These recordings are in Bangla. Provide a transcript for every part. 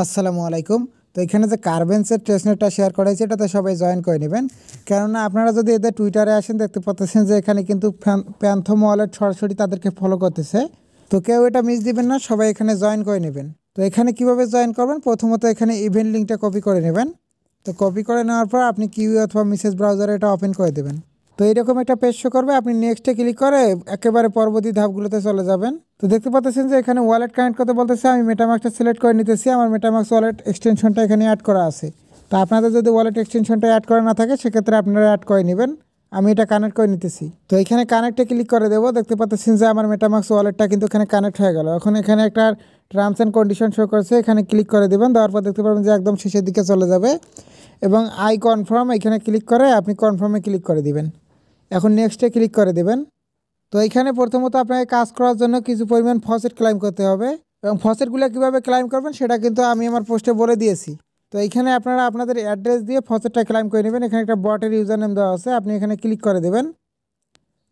আসসালামু আলাইকুম। তো এখানে যে কার্বেন্সের টেস্টনেটটা শেয়ার করা হয়েছে এটাতে সবাই জয়েন করে নেবেন, কেননা আপনারা যদি এদের টুইটারে আসেন দেখতে পাচ্ছেন যে এখানে কিন্তু প্যান্থম ওয়ালেট সরাসরি তাদেরকে ফলো করতেছে। তো কেউ এটা মিস দিবেন না, সবাই এখানে জয়েন করে নেবেন। তো এখানে কিভাবে জয়েন করবেন, প্রথমত এখানে ইভেন্ট লিঙ্কটা কপি করে নেবেন। তো কপি করে নেওয়ার পর আপনি কিউ অথবা মেসেজ ব্রাউজারে এটা ওপেন করে দেবেন। তো এইরকম একটা পেজ শো করবে, আপনি নেক্সটে ক্লিক করে একেবারে পরবর্তী ধাপগুলোতে চলে যাবেন। তো দেখতে পাচ্ছেন যে এখানে ওয়ালেট কানেক্ট করতে বলতেছে, আমি মেটামাক্সটা সিলেক্ট করে নিতেছি। আমার মেটামাক্স ওয়ালেট এক্সটেনশনটা এখানে অ্যাড করা আছে। তো আপনাদের যদি ওয়ালেট এক্সটেনশনটা অ্যাড করা না থাকে সেক্ষেত্রে আপনারা অ্যাড করে নেবেন। আমি এটা কানেক্ট করে নিতেছি। তো এখানে কানেক্টে ক্লিক করে দেবো। দেখতে পাচ্ছেন যে আমার মেটামাক্স ওয়ালেটটা কিন্তু এখানে কানেক্ট হয়ে গেল। এখন এখানে একটা টার্মস অ্যান্ড কন্ডিশন শো করছে, এখানে ক্লিক করে দেবেন। দেওয়ার পর দেখতে পাবেন যে একদম শেষের দিকে চলে যাবে এবং আই কনফার্ম এখানে ক্লিক করে আপনি কনফার্মে ক্লিক করে দিবেন। এখন নেক্সটে ক্লিক করে দেবেন। তো এখানে প্রথমত আপনাকে কাজ করার জন্য কিছু পরিমাণ ফসেট ক্লাইম করতে হবে এবং ফসেটগুলো কীভাবে ক্লাইম করবেন সেটা কিন্তু আমি আমার পোস্টে বলে দিয়েছি। তো এইখানে আপনারা আপনাদের অ্যাড্রেস দিয়ে ফসেটটা ক্লাইম করে নেবেন। এখানে একটা বটের ইউজার নেম দেওয়া আছে, আপনি এখানে ক্লিক করে দেবেন।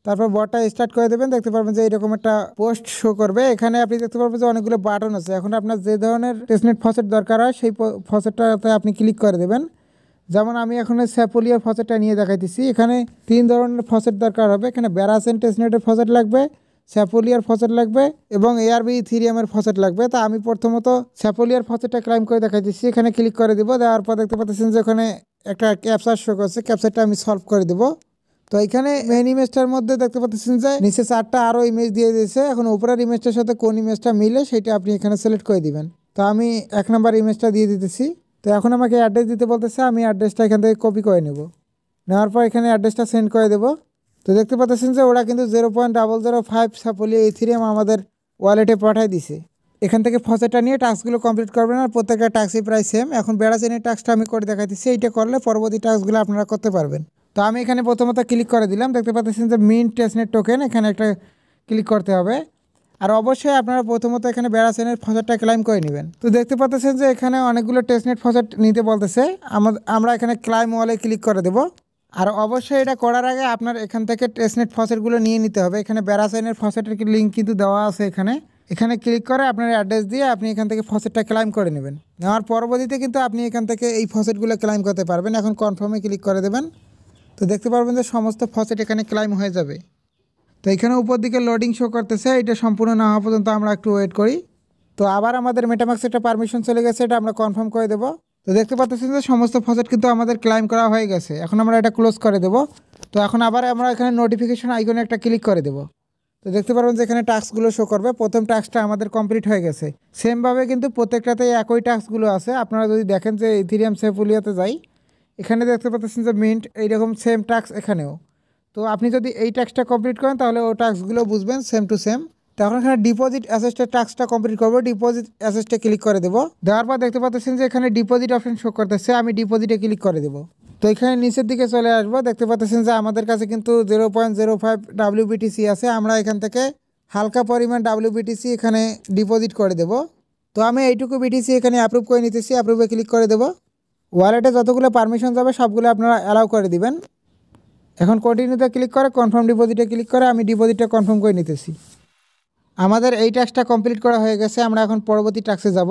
তারপর বটটা স্টার্ট করে দেবেন। দেখতে পারবেন যে এরকম একটা পোস্ট শো করবে। এখানে আপনি দেখতে পারবেন যে অনেকগুলো বাটন আছে। এখন আপনার যে ধরনের টেস্টনেট ফসেট দরকার হয় সেই ফসেটটাতে আপনি ক্লিক করে দেবেন। যেমন আমি এখন স্যাপোলিয়ার ফসেটটা নিয়ে দেখাইতেছি। এখানে 3 ধরনের ফসেট দরকার হবে। এখানে ব্যারাসেন টেস্টনেটের ফসেট লাগবে, স্যাপোলিয়ার ফসেট লাগবে এবং এআরবি ইথেরিয়ামের ফসেট লাগবে। তা আমি প্রথমত স্যাপোলিয়ার ফসেটটা ক্লাইম করে দেখাইতেছি। এখানে ক্লিক করে দেবো। দেওয়ার পর দেখতে পাচ্ছেন যে ওখানে একটা ক্যাপচার শো করছে, ক্যাপচারটা আমি সলভ করে দেবো। তো এখানে মেইন ইমেজটার মধ্যে দেখতে পাচ্ছেন যে নিচে 4টা আরও ইমেজ দিয়ে দিয়েছে। এখন উপরের ইমেজটার সাথে কোন ইমেজটা মিলে সেটা আপনি এখানে সিলেক্ট করে দিবেন। তো আমি 1 নম্বর ইমেজটা দিয়ে দিতেছি। তো এখন আমাকে অ্যাড্রেস দিতে বলতেছে, আমি অ্যাড্রেসটা এখান থেকে কপি করে নেব। নেওয়ার পর এখানে অ্যাড্রেসটা সেন্ড করে দেবো। তো দেখতে পাচ্ছেন যে ওরা কিন্তু 0.005 সাপোলিয়া ইথেরিয়াম আমাদের ওয়ালেটে পাঠিয়ে দিছে। এখান থেকে ফসেটটা নিয়ে টাস্কগুলো কমপ্লিট করবেন আর প্রত্যেকটা টাস্কই প্রায় সেম। এখন বেড়াচেনের টাস্কটা আমি করে দেখাইতেছি, এইটা করলে পরবর্তী টাস্কগুলো আপনারা করতে পারবেন। তো আমি এখানে প্রথমত ক্লিক করে দিলাম। দেখতে পাচ্ছেন যে মিন্ট টেস্টনেট টোকেন, এখানে একটা ক্লিক করতে হবে। আর অবশ্যই আপনারা প্রথমত এখানে বেড়াচেনের ফসেটটা ক্লাইম করে নেবেন। তো দেখতে পাচ্ছেন যে এখানে অনেকগুলো টেস্টনেট ফসেট নিতে বলতেছে, আমরা এখানে ক্লাইম ওয়ালে ক্লিক করে দেবো। আর অবশ্যই এটা করার আগে আপনার এখান থেকে টেস্টনেট ফসেটগুলো নিয়ে নিতে হবে। এখানে বেড়াচেনের ফসেটের লিঙ্ক কিন্তু দেওয়া আছে। এখানে ক্লিক করে আপনার অ্যাড্রেস দিয়ে আপনি এখান থেকে ফসেটটা ক্লাইম করে নেবেন। নেওয়ার পরবর্তীতে কিন্তু আপনি এখান থেকে এই ফসেটগুলো ক্লাইম করতে পারবেন। এখন কনফার্মে ক্লিক করে দেবেন। তো দেখতে পারবেন যে সমস্ত ফসেট এখানে ক্লাইম হয়ে যাবে। তো এখানে উপর দিকে লোডিং শো করতেছে, এটা সম্পূর্ণ না হওয়া পর্যন্ত আমরা একটু ওয়েট করি। তো আবার আমাদের মেটামাক্স একটা পারমিশন চলে গেছে, এটা আমরা কনফার্ম করে দেবো। তো দেখতে পাচ্ছেন যে সমস্ত ফসেট কিন্তু আমাদের ক্লাইম করা হয়ে গেছে। এখন আমরা এটা ক্লোজ করে দেবো। তো এখন আবার আমরা এখানে নোটিফিকেশন আইকনে একটা ক্লিক করে দেবো। তো দেখতে পারবেন যে এখানে টাস্কগুলো শো করবে। প্রথম টাস্কটা আমাদের কমপ্লিট হয়ে গেছে। সেমভাবে কিন্তু প্রত্যেকটাতেই একই টাস্কগুলো আছে। আপনারা যদি দেখেন যে ইথেরিয়াম সেফুলিয়াতে যাই, এখানে দেখতে পাচ্ছেন যে মিন্ট এইরকম সেম টাস্ক এখানেও। তো আপনি যদি এই টাস্কটা কমপ্লিট করেন তাহলে ও টাস্কগুলো বুঝবেন সেম টু সেম। তখন এখানে ডিপোজিট অ্যাসেস্টের টাস্কটা কমপ্লিট করবো। ডিপোজিট অ্যাসেস্টে ক্লিক করে দেবো। দেওয়ার পর দেখতে পাচ্ছেন যে এখানে ডিপোজিট অপশন শো করতেছে, আমি ডিপোজিটে ক্লিক করে দেবো। তো এখানে নিচের দিকে চলে আসবো। দেখতে পাচ্ছেন যে আমাদের কাছে কিন্তু 0.05 WBTC আছে। আমরা এখান থেকে হালকা পরিমাণ WBTC এখানে ডিপোজিট করে দেব। তো আমি এইটুকু বিটিসি এখানে অ্যাপ্রুভ করে নিতেছি, অ্যাপ্রুভে ক্লিক করে দেবো। ওয়ালেটে যতগুলো পারমিশন যাবে সবগুলো আপনারা অ্যালাউ করে দিবেন। এখন কন্টিনিউতে ক্লিক করে কনফার্ম ডিপোজিটে ক্লিক করে আমি ডিপোজিটটা কনফার্ম করে নিতেছি। আমাদের এই টাস্কটা কমপ্লিট করা হয়ে গেছে। আমরা এখন পরবর্তী টাস্কে যাব।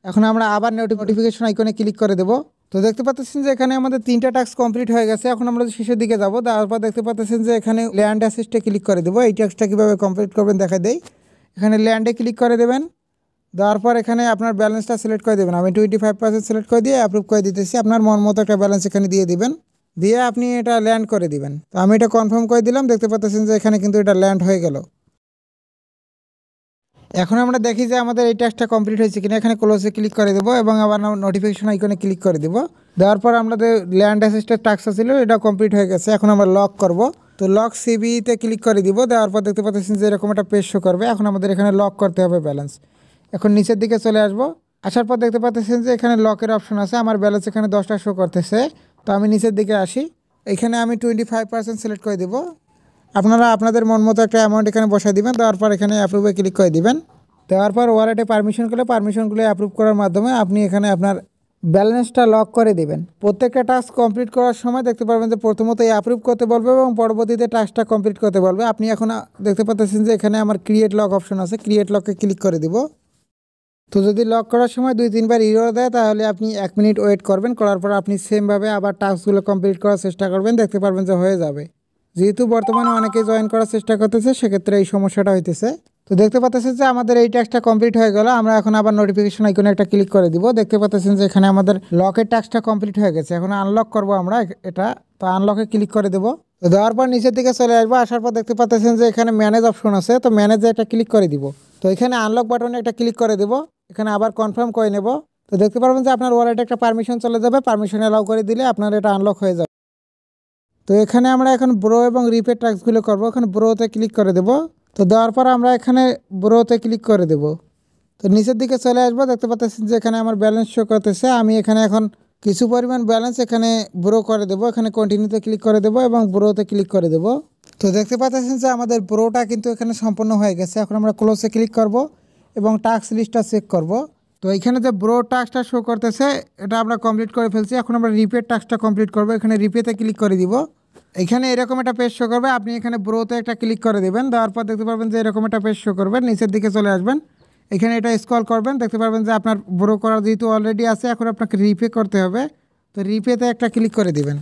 এখন আমরা আবার নোটিফিকেশন আইকনে ক্লিক করে দেবো। তো দেখতে পাচ্ছেন যে এখানে আমাদের 3টা টাস্ক কমপ্লিট হয়ে গেছে। এখন আমরা শেষের দিকে যাব। তারপর দেখতে পাচ্ছেন যে এখানে ল্যান্ড অ্যাসিস্টে ক্লিক করে দেবো। এই টাস্কটা কীভাবে কমপ্লিট করবেন দেখা দেই। এখানে ল্যান্ডে ক্লিক করে দেবেন। দেওয়ার পর এখানে আপনার ব্যালেন্সটা সিলেক্ট করে দেবেন। আমি 25% সিলেক্ট করে দিয়ে অ্যাপ্রুভ করে দিতেছি। আপনার মন মতো একটা ব্যালেন্স এখানে দিয়ে দিবেন, দিয়ে আপনি এটা ল্যান্ড করে দিবেন। তো আমি এটা কনফার্ম করে দিলাম। দেখতে পাচ্ছেন যে এখানে কিন্তু এটা ল্যান্ড হয়ে গেল। এখন আমরা দেখি যে আমাদের এই টাস্কটা কমপ্লিট হয়েছে কিনা। এখানে ক্লোজে ক্লিক করে দেবো এবং আবার নোটিফিকেশন আইকনে ক্লিক করে দেবো। দেওয়ার পর আমাদের ল্যান্ড অ্যাসিস্টের টাস্কটা ছিল, এটা কমপ্লিট হয়ে গেছে। এখন আমরা লক করব। তো লক সিবিতে ক্লিক করে দিব। দেওয়ার পর দেখতে পাচ্ছেন যে এরকম একটা পেজ শো করবে। এখন আমাদের এখানে লক করতে হবে ব্যালেন্স। এখন নিচের দিকে চলে আসবো। আসার পর দেখতে পাচ্ছেন যে এখানে লকের অপশন আছে। আমার ব্যালেন্স এখানে 10টা শো করতেছে। তো আমি নিচের দিকে আসি, এখানে আমি 25% সিলেক্ট করে দেবো। আপনারা আপনাদের মন মতো একটা অ্যামাউন্ট এখানে বসাই দিবেন। দেওয়ার পর এখানে অ্যাপ্রুভে ক্লিক করে দিবেন। দেওয়ার পর ওয়ালেটে পারমিশনগুলো অ্যাপ্রুভ করার মাধ্যমে আপনি এখানে আপনার ব্যালেন্সটা লক করে দিবেন। প্রত্যেকটা টাস্ক কমপ্লিট করার সময় দেখতে পারবেন যে প্রথমত এই অ্যাপ্রুভ করতে বলবে এবং পরবর্তীতে টাস্কটা কমপ্লিট করতে বলবে। আপনি এখন দেখতে পাচ্ছেন যে এখানে আমার ক্রিয়েট লক অপশন আছে, ক্রিয়েট লকে ক্লিক করে দিব। তো যদি লক করার সময় 2-3 বার এরর দেয় তাহলে আপনি 1 মিনিট ওয়েট করবেন, করার পর আপনি সেমভাবে আবার টাস্কগুলো কমপ্লিট করার চেষ্টা করবেন, দেখতে পারবেন যে হয়ে যাবে। যেহেতু বর্তমানে অনেকে জয়েন করার চেষ্টা করতেছে সেক্ষেত্রে এই সমস্যাটা হইতেছে। তো দেখতে পাচ্ছেন যে আমাদের এই টাস্কটা কমপ্লিট হয়ে গেল। আমরা এখন আবার নোটিফিকেশন আইকনে একটা ক্লিক করে দিব। দেখতে পাচ্ছেন যে এখানে আমাদের লকের টাস্কটা কমপ্লিট হয়ে গেছে। এখন আনলক করব আমরা এটা। তো আনলকে ক্লিক করে দেব। তো দেওয়ার পর নিচের দিকে চলে আসবো। আসার পর দেখতে পাচ্ছেন যে এখানে ম্যানেজ অপশন আছে। তো ম্যানেজে একটা ক্লিক করে দিব। তো এখানে আনলক বাটনে একটা ক্লিক করে দেব। এখানে আবার কনফার্ম করে নেব। তো দেখতে পারবেন যে আপনার ওয়ালেটে একটা পারমিশন চলে যাবে। পারমিশন অ্যালাউ করে দিলে আপনার এটা আনলক হয়ে যাবে। তো এখানে আমরা এখন ব্রো এবং রিপে টাস্কগুলো করবো। এখানে ব্রোতে ক্লিক করে দেব। তো দেওয়ার পর আমরা এখানে ব্রোতে ক্লিক করে দেব। তো নিচের দিকে চলে আসবো। দেখতে পাচ্ছেন যে এখানে আমার ব্যালেন্স শো করতেছে। আমি এখানে এখন কিছু পরিমাণ ব্যালেন্স এখানে ব্রো করে দেব। এখানে কন্টিনিউতে ক্লিক করে দেব এবং ব্রোতে ক্লিক করে দেব। তো দেখতে পাচ্ছেন যে আমাদের ব্রোটা কিন্তু এখানে সম্পূর্ণ হয়ে গেছে। এখন আমরা ক্লোজে ক্লিক করব এবং টাস্ক লিস্টটা চেক করব। তো এখানে যে ব্রো টাস্কটা শো করতেছে এটা আমরা কমপ্লিট করে ফেলছি। এখন আমরা রিপে টাস্কটা কমপ্লিট করব। এখানে রিপেতে ক্লিক করে দিব। এখানে এরকম একটা পেজ শো করবে। আপনি এখানে ব্রোতে একটা ক্লিক করে দেবেন। দেওয়ার পর দেখতে পারবেন যে এরকম একটা পেজ শো করবে। নিচের দিকে চলে আসবেন। এখানে এটা স্ক্রল করবেন। দেখতে পারবেন যে আপনার ব্রো করা যেহেতু অলরেডি আছে এখন আপনাকে রিপে করতে হবে। তো রিপেতে একটা ক্লিক করে দিবেন।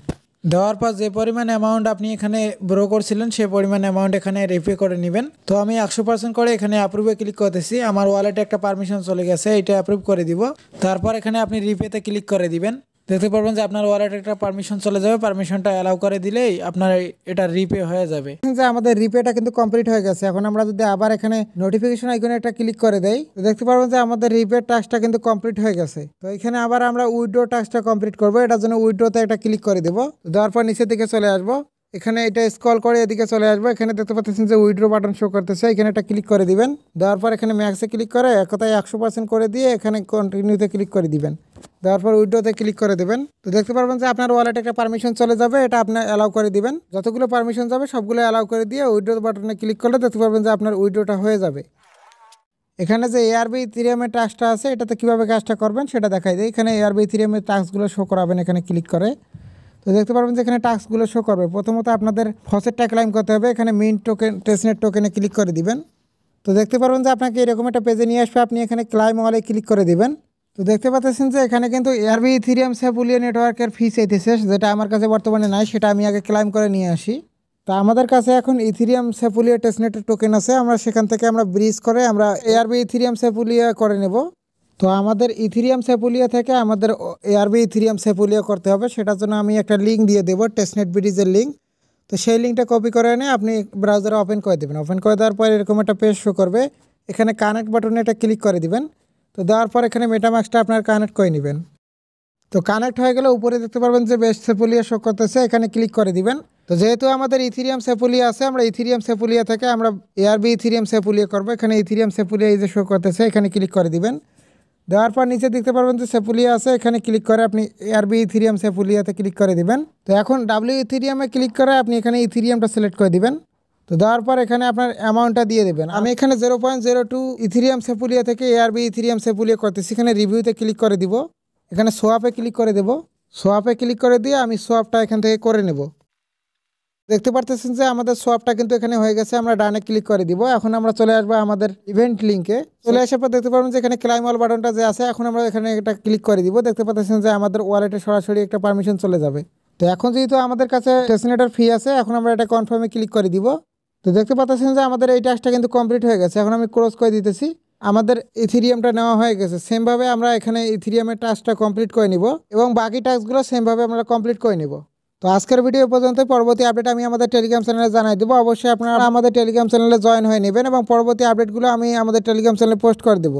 দেওয়ার পর যে পরিমাণ অ্যামাউন্ট আপনি এখানে ব্রো করছিলেন সেই পরিমাণ অ্যামাউন্ট এখানে রিপে করে নেবেন। তো আমি 100% করে এখানে অ্যাপ্রুভে ক্লিক করতেছি। আমার ওয়ালেটে একটা পারমিশন চলে গেছে, এটা অ্যাপ্রুভ করে দিব। তারপর এখানে আপনি রিপেতে ক্লিক করে দিবেন। দেখতে পারবেন যে আপনার ওয়ালেটে একটা পারমিশন চলে যাবে। পারমিশনটা অ্যালাউ করে দিলেই আপনার এটা রিপে হয়ে যাবে। যে আমাদের রিপেটা কিন্তু কমপ্লিট হয়ে গেছে। এখন আমরা যদি আবার এখানে নোটিফিকেশন আইকনে একটা ক্লিক করে দেই তো দেখতে পারবেন যে আমাদের রিপের টাস্কটা কিন্তু কমপ্লিট হয়ে গেছে। তো এখানে আবার আমরা উইথড্র টাস্কটা কমপ্লিট করবো। এটার জন্য উইথড্রতে একটা ক্লিক করে দেবো। দেওয়ার পর নিচের দিকে চলে আসবো। এখানে এটা স্ক্রল করে এদিকে চলে আসবো। এখানে দেখতে পাচ্ছেন যে উইথড্র বাটন শো করতেছে। এখানে একটা ক্লিক করে দিবেন। দেওয়ার পর এখানে ম্যাক্সে ক্লিক করে একটাই 100% করে দিয়ে এখানে কন্টিনিউতে ক্লিক করে দিবেন। দেওয়ার পর উইথড্রতে ক্লিক করে দেবেন। তো দেখতে পারবেন যে আপনার ওয়ালেটে একটা পারমিশন চলে যাবে। এটা আপনি অ্যালাউ করে দিবেন। যতগুলো পারমিশন যাবে সবগুলো অ্যালাউ করে দিয়ে উইথড্র বাটনে ক্লিক করলে দেখতে পারবেন যে আপনার উইথড্রটা হয়ে যাবে। এখানে যে এআরবি ইথেরিয়ামের টাস্কটা আছে এটাতে কীভাবে কাজটা করবেন সেটা দেখাই দেয়। এখানে এআরবি ইথেরিয়ামের টাস্কগুলো শো করাবেন এখানে ক্লিক করে। তো দেখতে পারবেন যে এখানে টাস্কগুলো শো করবে। প্রথমত আপনাদের ফসেটটা ক্লাইম করতে হবে। এখানে মিন্ট টোকেন টেস্টনেট টোকেনে ক্লিক করে দিবেন। তো দেখতে পারবেন যে আপনাকে এরকম একটা পেজে নিয়ে আসবে। আপনি এখানে ক্লাইম ওয়ালে ক্লিক করে দিবেন। তো দেখতে পাচ্ছেন যে এখানে কিন্তু এআরবি ইথেরিয়াম সেপুলিয়া নেটওয়ার্কের ফি চাইতেছে, যেটা আমার কাছে বর্তমানে নাই, সেটা আমি আগে ক্লাইম করে নিয়ে আসি। তো আমাদের কাছে এখন ইথেরিয়াম সেপুলিয়া টেস্টনেটের টোকেন আছে। আমরা সেখান থেকে আমরা ব্রিজ করে আমরা এআরবি ইথেরিয়াম সেপুলিয়া করে নেব। তো আমাদের ইথেরিয়াম সেপুলিয়া থেকে আমাদের এআরবি ইথেরিয়াম সেপুলিয়া করতে হবে। সেটার জন্য আমি একটা লিঙ্ক দিয়ে দেবো, টেস্টনেট ব্রিজের লিঙ্ক। তো সেই লিঙ্কটা কপি করে এনে আপনি ব্রাউজারে ওপেন করে দেবেন। ওপেন করে দেওয়ার পর এরকম একটা পেজ শো করবে। এখানে কানেক্ট বাটনে এটা ক্লিক করে দিবেন। তো দেওয়ার পর এখানে মেটামাস্কটা আপনার কানেক্ট করে নেবেন। তো কানেক্ট হয়ে গেলে উপরে দেখতে পারবেন যে বেস্ট সেপুলিয়া শো করতেছে, এখানে ক্লিক করে দিবেন। তো যেহেতু আমাদের ইথেরিয়াম সেপুলিয়া আছে, আমরা ইথেরিয়াম সেপুলিয়া থেকে আমরা এআরবি ইথেরিয়াম সেপুলিয়া করবো। এখানে ইথেরিয়াম সেপুলিয়া এই যে শো করতেছে এখানে ক্লিক করে দিবেন। দেওয়ার পর নিচে দেখতে পারবেন যে সেপুলিয়া আছে, এখানে ক্লিক করে আপনি এআরবি ইথেরিয়াম সেপুলিয়াতে ক্লিক করে দিবেন। তো এখন ডাব্লিউ ইথেরিয়ামে ক্লিক করে আপনি এখানে ইথেরিয়ামটা সিলেক্ট করে দিবেন। তো দেওয়ার পর এখানে আপনার অ্যামাউন্টটা দিয়ে দেবেন। আমি এখানে 0.02 ইথেরিয়াম সেপুলিয়া থেকে এআরবি ইথেরিয়াম সেপুলিয়া করতেছি। এখানে রিভিউতে ক্লিক করে দিব। এখানে সোয়াপে ক্লিক করে দেব। সোয়াপে ক্লিক করে দিয়ে আমি সোয়াপটা এখান থেকে করে নেব। দেখতে পারতেছেন যে আমাদের সোয়াপটা কিন্তু এখানে হয়ে গেছে। আমরা ডানে ক্লিক করে দিব। এখন আমরা চলে আসবো আমাদের ইভেন্ট লিঙ্কে। চলে আসার পর দেখতে পারবেন যে এখানে ক্লাইম অল বাটনটা যে আছে, এখন আমরা এখানে এটা ক্লিক করে দিব। দেখতে পাচ্ছেন যে আমাদের ওয়ালেটে সরাসরি একটা পারমিশন চলে যাবে। তো এখন যেহেতু আমাদের কাছে টেস্টনেটের ফি আছে, এখন আমরা এটা কনফার্মে ক্লিক করে দিব। তো দেখতে পাচ্ছেন যে আমাদের এই টাস্কটা কিন্তু কমপ্লিট হয়ে গেছে। এখন আমি ক্লোজ করে দিতেছি। আমাদের ইথেরিয়ামটা নেওয়া হয়ে গেছে। সেমভাবে আমরা এখানে ইথেরিয়ামের টাস্কটা কমপ্লিট করে নিব এবং বাকি টাস্কগুলো সেমভাবে আমরা কমপ্লিট করে নিব। তো আজকের ভিডিও পর্যন্ত। পরবর্তী আপডেট আমি আমাদের টেলিগ্রাম চ্যানেলে জানাই দেবো। অবশ্যই আপনারা আমাদের টেলিগ্রাম চ্যানেলে জয়েন হয়ে নেবেন এবং পরবর্তী আপডেটগুলো আমি আমাদের টেলিগ্রাম চ্যানেলে পোস্ট করে দেবো।